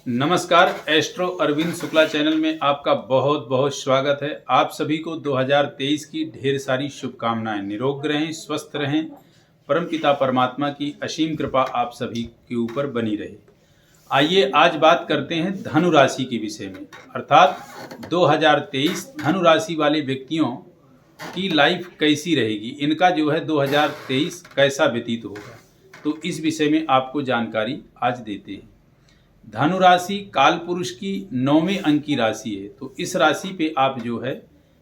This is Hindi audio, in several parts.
नमस्कार। एस्ट्रो अरविंद शुक्ला चैनल में आपका बहुत बहुत स्वागत है। आप सभी को 2023 की ढेर सारी शुभकामनाएं। निरोग रहें, स्वस्थ रहें, परमपिता परमात्मा की असीम कृपा आप सभी के ऊपर बनी रहे। आइए आज बात करते हैं धनु राशि के विषय में, अर्थात 2023 धनु राशि वाले व्यक्तियों की लाइफ कैसी रहेगी, इनका जो है 2023 कैसा व्यतीत होगा, तो इस विषय में आपको जानकारी आज देते हैं। धनु राशि काल पुरुष की 9वें अंक की राशि है, तो इस राशि पे आप जो है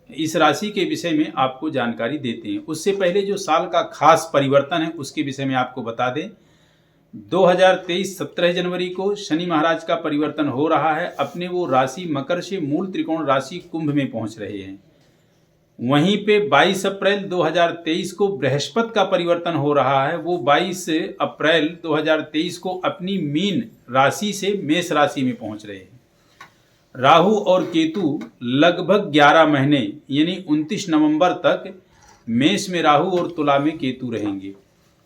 इस राशि के विषय में आपको जानकारी देते हैं। उससे पहले जो साल का खास परिवर्तन है उसके विषय में आपको बता दें। 2023 17 जनवरी को शनि महाराज का परिवर्तन हो रहा है। अपने वो राशि मकर से मूल त्रिकोण राशि कुंभ में पहुंच रहे हैं। वहीं पे 22 अप्रैल 2023 को बृहस्पति का परिवर्तन हो रहा है। वो 22 अप्रैल 2023 को अपनी मीन राशि से मेष राशि में पहुंच रहे हैं। राहु और केतु लगभग 11 महीने यानी 29 नवंबर तक मेष में राहु और तुला में केतु रहेंगे।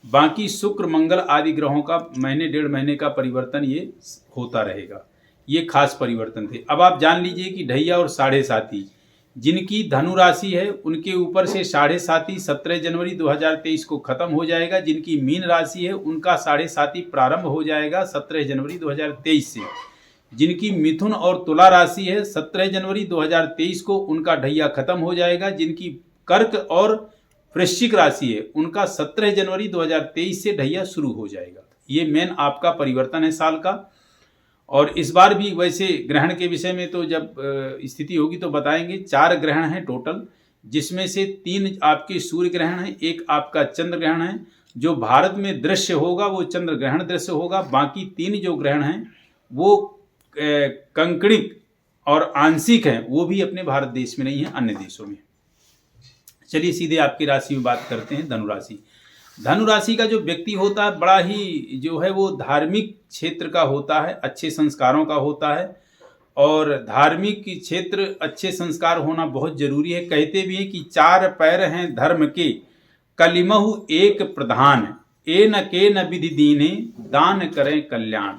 बाकी शुक्र मंगल आदि ग्रहों का महीने डेढ़ महीने का परिवर्तन ये होता रहेगा। ये खास परिवर्तन थे। अब आप जान लीजिए कि ढैया और साढ़े साथी जिनकी धनु राशि है उनके ऊपर से साढ़े साथी 17 जनवरी 2023 को खत्म हो जाएगा। जिनकी मीन राशि है उनका साढ़े साथी प्रारंभ हो जाएगा 17 जनवरी 2023 से। जिनकी मिथुन और तुला राशि है 17 जनवरी 2023 को उनका ढैया खत्म हो जाएगा। जिनकी कर्क और वृश्चिक राशि है उनका 17 जनवरी 2023 से ढैया शुरू हो जाएगा। ये मेन आपका परिवर्तन है साल का। और इस बार भी वैसे ग्रहण के विषय में तो जब स्थिति होगी तो बताएंगे। 4 ग्रहण हैं टोटल, जिसमें से 3 आपके सूर्य ग्रहण हैं, एक आपका चंद्र ग्रहण है। जो भारत में दृश्य होगा वो चंद्र ग्रहण दृश्य होगा। बाकी 3 जो ग्रहण हैं वो कंकणिक और आंशिक हैं, वो भी अपने भारत देश में नहीं है, अन्य देशों में। चलिए सीधे आपकी राशि में बात करते हैं। धनु राशि। धनु राशि का जो व्यक्ति होता है बड़ा ही जो है वो धार्मिक क्षेत्र का होता है, अच्छे संस्कारों का होता है। और धार्मिक क्षेत्र अच्छे संस्कार होना बहुत जरूरी है। कहते भी हैं कि 4 पैर हैं धर्म के, कलिमहु एक प्रधान, ए न के न विधि दीने, दान करें कल्याण।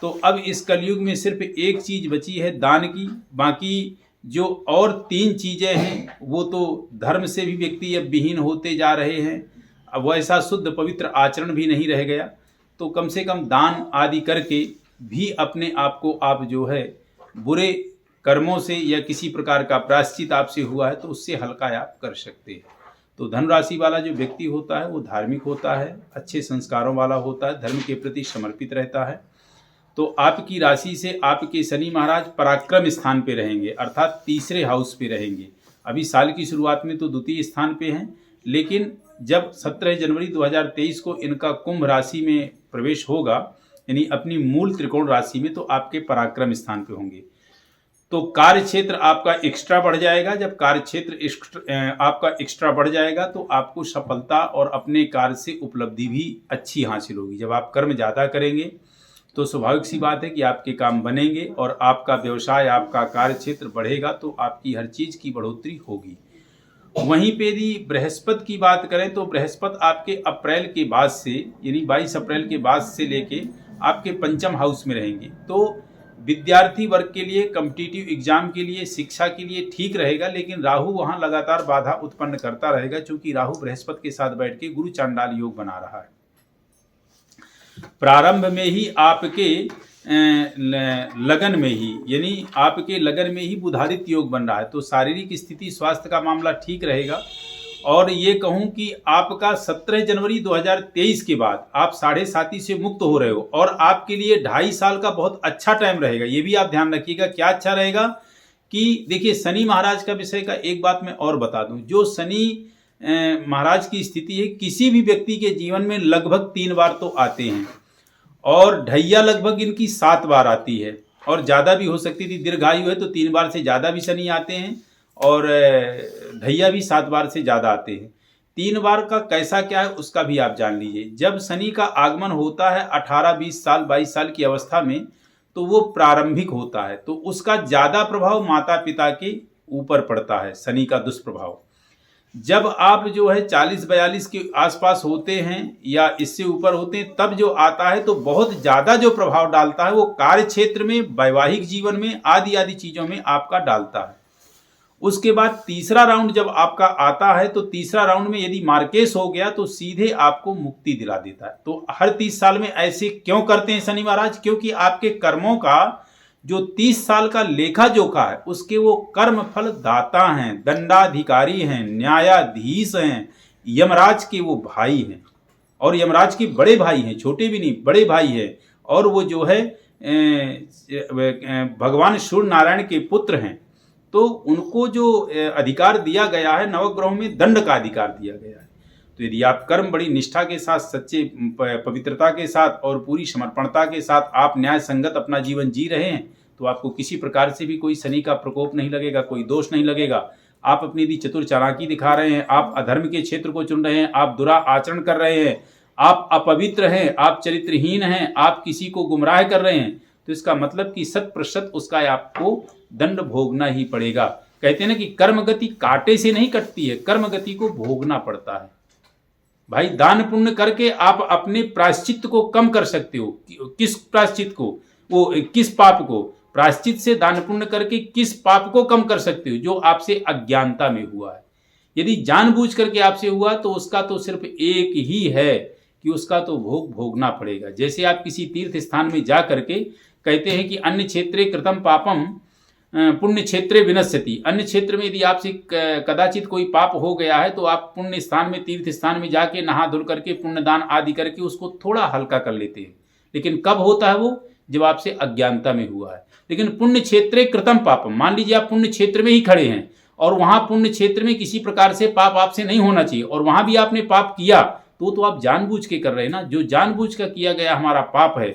तो अब इस कलयुग में सिर्फ एक चीज बची है दान की। बाकी जो और 3 चीजें हैं वो तो धर्म से भी व्यक्ति अब विहीन होते जा रहे हैं। अब वैसा शुद्ध पवित्र आचरण भी नहीं रह गया। तो कम से कम दान आदि करके भी अपने आप को आप जो है बुरे कर्मों से या किसी प्रकार का प्रायश्चित आपसे हुआ है तो उससे हल्का आप कर सकते हैं। तो धनु राशि वाला जो व्यक्ति होता है वो धार्मिक होता है, अच्छे संस्कारों वाला होता है, धर्म के प्रति समर्पित रहता है। तो आपकी राशि से आपके शनि महाराज पराक्रम स्थान पे रहेंगे, अर्थात तीसरे हाउस पे रहेंगे। अभी साल की शुरुआत में तो द्वितीय स्थान पे हैं, लेकिन जब 17 जनवरी 2023 को इनका कुंभ राशि में प्रवेश होगा यानी अपनी मूल त्रिकोण राशि में, तो आपके पराक्रम स्थान पे होंगे। तो कार्य क्षेत्र आपका एक्स्ट्रा बढ़ जाएगा। जब कार्य क्षेत्र आपका एक्स्ट्रा बढ़ जाएगा तो आपको सफलता और अपने कार्य से उपलब्धि भी अच्छी हासिल होगी। जब आप कर्म ज़्यादा करेंगे तो स्वाभाविक सी बात है कि आपके काम बनेंगे और आपका व्यवसाय, आपका कार्य क्षेत्र बढ़ेगा तो आपकी हर चीज़ की बढ़ोतरी होगी। वहीं पे यदि बृहस्पति की बात करें तो बृहस्पति आपके अप्रैल के बाद से यानी 22 अप्रैल के बाद से लेके आपके पंचम हाउस में रहेंगे। तो विद्यार्थी वर्ग के लिए, कॉम्पिटिटिव एग्जाम के लिए, शिक्षा के लिए ठीक रहेगा। लेकिन राहु वहां लगातार बाधा उत्पन्न करता रहेगा, क्योंकि राहु बृहस्पति के साथ बैठ के गुरु चांडाल योग बना रहा है। प्रारंभ में ही आपके लगन में ही यानी आपके लगन में ही बुधादित्य योग बन रहा है। तो शारीरिक स्थिति, स्वास्थ्य का मामला ठीक रहेगा। और ये कहूं कि आपका 17 जनवरी 2023 के बाद आप साढ़े साथी से मुक्त हो रहे हो और आपके लिए 2.5 साल का बहुत अच्छा टाइम रहेगा। ये भी आप ध्यान रखिएगा। क्या अच्छा रहेगा कि देखिए, शनि महाराज का विषय का एक बात मैं और बता दूं। जो शनि महाराज की स्थिति है किसी भी व्यक्ति के जीवन में लगभग 3 बार तो आते हैं, और ढैया लगभग इनकी 7 बार आती है, और ज़्यादा भी हो सकती थी। दीर्घायु है तो 3 बार से ज़्यादा भी शनि आते हैं, और ढैया भी 7 बार से ज़्यादा आते हैं। 3 बार का कैसा क्या है उसका भी आप जान लीजिए। जब शनि का आगमन होता है 18, 20 साल, 22 साल की अवस्था में, तो वो प्रारंभिक होता है। तो उसका ज़्यादा प्रभाव माता पिता के ऊपर पड़ता है, शनि का दुष्प्रभाव। जब आप जो है 40-42 के आसपास होते हैं या इससे ऊपर होते हैं, तब जो आता है तो बहुत ज़्यादा जो प्रभाव डालता है वो कार्य क्षेत्र में, वैवाहिक जीवन में, आदि आदि चीज़ों में आपका डालता है। उसके बाद तीसरा राउंड जब आपका आता है तो तीसरा राउंड में यदि मार्केस हो गया तो सीधे आपको मुक्ति दिला देता है। तो हर 30 साल में ऐसे क्यों करते हैं शनि महाराज? क्योंकि आपके कर्मों का जो 30 साल का लेखा जोखा है उसके वो कर्म फल दाता हैं, दंडाधिकारी हैं, न्यायाधीश हैं, यमराज के वो भाई हैं, और यमराज के बड़े भाई हैं, छोटे भी नहीं, बड़े भाई हैं, और वो जो है भगवान सूर्य नारायण के पुत्र हैं। तो उनको जो अधिकार दिया गया है, नवग्रहों में दंड का अधिकार दिया गया है। तो यदि आप कर्म बड़ी निष्ठा के साथ, सच्चे पवित्रता के साथ और पूरी समर्पणता के साथ आप न्याय संगत अपना जीवन जी रहे हैं तो आपको किसी प्रकार से भी कोई शनि का प्रकोप नहीं लगेगा, कोई दोष नहीं लगेगा। आप अपनी यदि चतुर चालाकी दिखा रहे हैं, आप अधर्म के क्षेत्र को चुन रहे हैं, आप बुरा आचरण कर रहे हैं, आप अपवित्र हैं, आप चरित्रहीन हैं, आप किसी को गुमराह कर रहे हैं, तो इसका मतलब कि 100% उसका आपको दंड भोगना ही पड़ेगा। कहते हैं ना कि कर्म गति कांटे से नहीं कटती है, कर्म गति को भोगना पड़ता है। भाई दान पुण्य करके आप अपने प्रायश्चित को कम कर सकते हो। किस प्रायश्चित को? वो किस पाप को? प्रायश्चित से दान पुण्य करके किस पाप को कम कर सकते हो? जो आपसे अज्ञानता में हुआ है। यदि जानबूझ करके आपसे हुआ तो उसका तो सिर्फ एक ही है कि उसका तो भोग भोगना पड़ेगा। जैसे आप किसी तीर्थ स्थान में जा करके कहते हैं कि अन्य क्षेत्रे कृतम पापम पुण्य क्षेत्रे विनश्यति। अन्य क्षेत्र में यदि आपसे कदाचित कोई पाप हो गया है तो आप पुण्य स्थान में, तीर्थ स्थान में जाके नहा धुल करके पुण्यदान आदि करके उसको थोड़ा हल्का कर लेते हैं। लेकिन कब होता है वो? जब आपसे अज्ञानता में हुआ है। लेकिन पुण्य क्षेत्रे कृतम पापम, मान लीजिए आप पुण्य क्षेत्र में ही खड़े हैं और वहां पुण्य क्षेत्र में किसी प्रकार से पाप आपसे नहीं होना चाहिए और वहां भी आपने पाप किया तो आप जानबूझ के कर रहे हैं ना। जो जानबूझ का किया गया हमारा पाप है,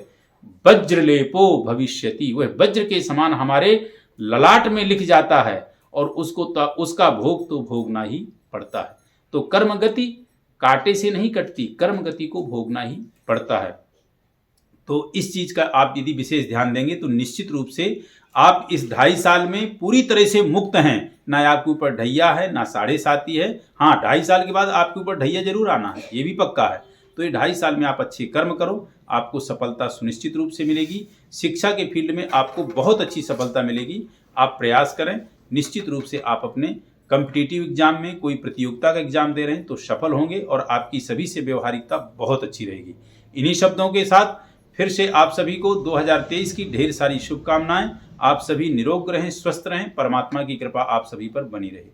वज्रलेपो भविष्यति, वह वज्र के समान हमारे ललाट में लिख जाता है और उसका भोग तो भोगना ही पड़ता है। तो कर्म गति कांटे से नहीं कटती, कर्म गति को भोगना ही पड़ता है। तो इस चीज का आप यदि विशेष ध्यान देंगे तो निश्चित रूप से आप इस 2.5 साल में पूरी तरह से मुक्त हैं। ना आपके ऊपर ढैया है, ना 7.5 है। हाँ, 2.5 साल के बाद आपके ऊपर ढैया जरूर आना है, ये भी पक्का है। तो ये 2.5 साल में आप अच्छे कर्म करो, आपको सफलता सुनिश्चित रूप से मिलेगी। शिक्षा के फील्ड में आपको बहुत अच्छी सफलता मिलेगी। आप प्रयास करें, निश्चित रूप से आप अपने कॉम्पिटिटिव एग्जाम में कोई प्रतियोगिता का एग्जाम दे रहे हैं तो सफल होंगे और आपकी सभी से व्यवहारिकता बहुत अच्छी रहेगी। इन्हीं शब्दों के साथ फिर से आप सभी को 2023 की ढेर सारी शुभकामनाएं। आप सभी निरोग रहें, स्वस्थ रहें, परमात्मा की कृपा आप सभी पर बनी रहे।